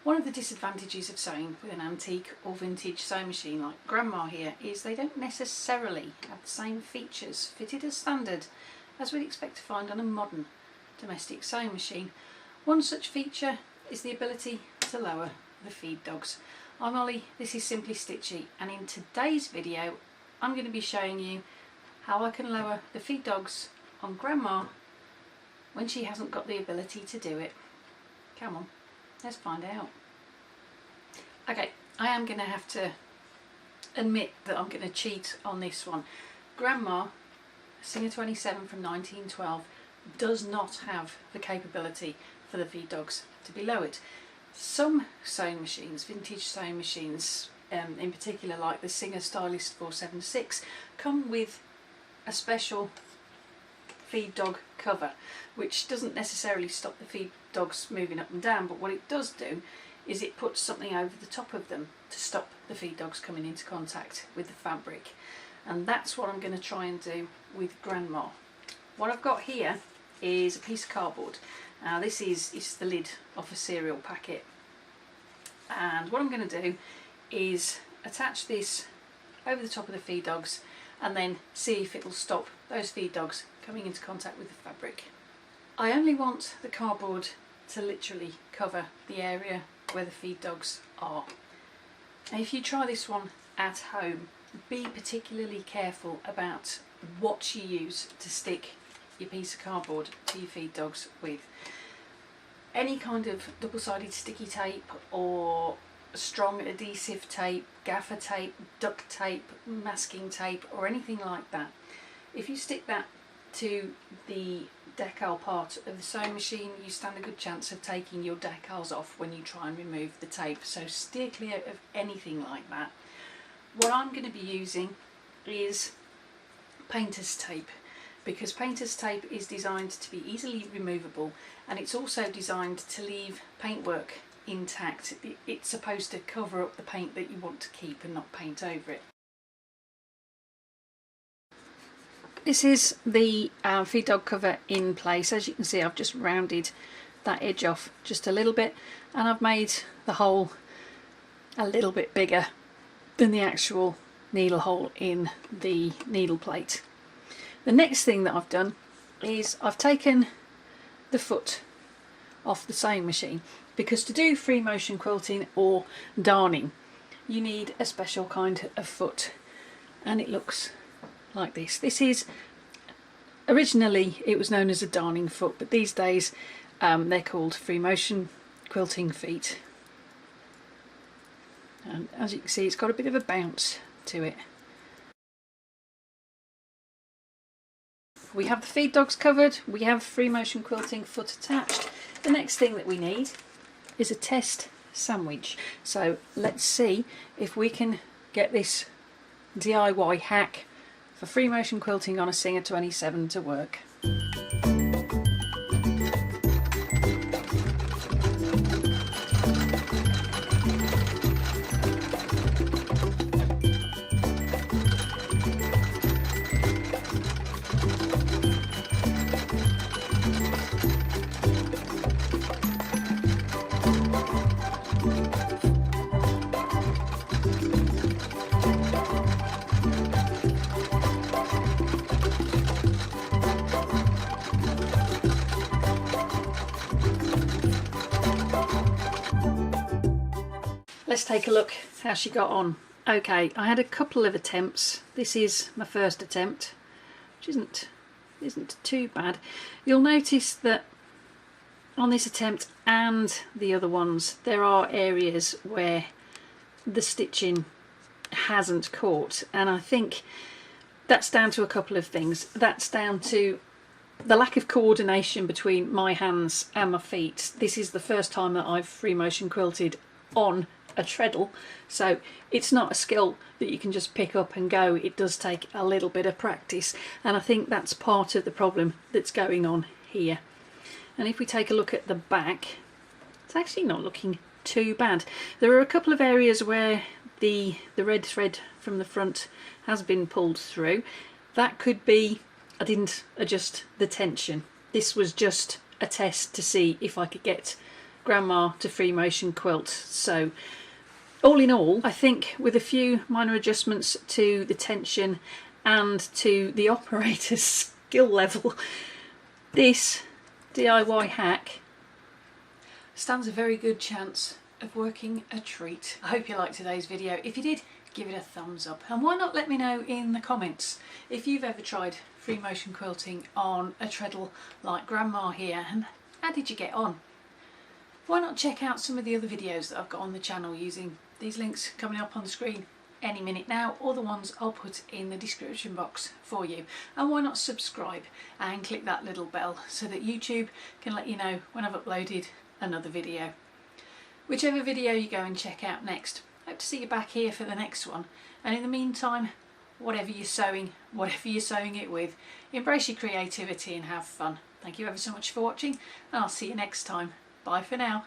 One of the disadvantages of sewing with an antique or vintage sewing machine like Grandma here is they don't necessarily have the same features fitted as standard as we'd expect to find on a modern domestic sewing machine. One such feature is the ability to lower the feed dogs. I'm Ollie, this is Simply Stitchy, and in today's video I'm going to be showing you how I can lower the feed dogs on Grandma when she hasn't got the ability to do it. Come on, let's find out. Okay, I am going to have to admit that I'm going to cheat on this one. Grandma, Singer 27 from 1912, does not have the capability for the feed dogs to be lowered. Some sewing machines, vintage sewing machines in particular, like the Singer Stylist 476, come with a special feed dog cover, which doesn't necessarily stop the feed dogs moving up and down, but what it does do is it puts something over the top of them to stop the feed dogs coming into contact with the fabric, and that's what I'm going to try and do with Grandma. What I've got here is a piece of cardboard. Now this is the lid of a cereal packet, and what I'm going to do is attach this over the top of the feed dogs and then see if it will stop those feed dogs coming into contact with the fabric. I only want the cardboard to literally cover the area where the feed dogs are. Now if you try this one at home, be particularly careful about what you use to stick your piece of cardboard to your feed dogs with. Any kind of double-sided sticky tape or strong adhesive tape, gaffer tape, duct tape, masking tape or anything like that. If you stick that to the decal part of the sewing machine, you stand a good chance of taking your decals off when you try and remove the tape, so steer clear of anything like that. What I'm going to be using is painter's tape, because painter's tape is designed to be easily removable, and it's also designed to leave paintwork intact. It's supposed to cover up the paint that you want to keep and not paint over it. This is the feed dog cover in place. As you can see, I've just rounded that edge off just a little bit, and I've made the hole a little bit bigger than the actual needle hole in the needle plate. The next thing that I've done is I've taken the foot off the sewing machine, because to do free motion quilting or darning you need a special kind of foot, and it looks like this. This is, originally it was known as a darning foot, but these days they're called free motion quilting feet, and as you can see it's got a bit of a bounce to it. We have the feed dogs covered, we have free motion quilting foot attached. The next thing that we need is a test sandwich. So let's see if we can get this DIY hack for free motion quilting on a Singer 27 to work. Let's take a look how she got on. Okay, I had a couple of attempts. This is my first attempt, which isn't too bad. You'll notice that on this attempt and the other ones, there are areas where the stitching hasn't caught, and I think that's down to a couple of things. That's down to the lack of coordination between my hands and my feet. This is the first time that I've free motion quilted on a treadle, so it's not a skill that you can just pick up and go. It does take a little bit of practice, and I think that's part of the problem that's going on here. And if we take a look at the back, it's actually not looking too bad. There are a couple of areas where the red thread from the front has been pulled through. That could be I didn't adjust the tension. This was just a test to see if I could get grandma to free motion quilt. So all in all, I think with a few minor adjustments to the tension and to the operator's skill level, this DIY hack stands a very good chance of working a treat. I hope you liked today's video. If you did, give it a thumbs up, and why not let me know in the comments if you've ever tried free motion quilting on a treadle like grandma here, and how did you get on? Why not check out some of the other videos that I've got on the channel using these links coming up on the screen any minute now, or the ones I'll put in the description box for you. And why not subscribe and click that little bell so that YouTube can let you know when I've uploaded another video. Whichever video you go and check out next, hope to see you back here for the next one. And in the meantime, whatever you're sewing it with, embrace your creativity and have fun. Thank you ever so much for watching, and I'll see you next time. Bye for now.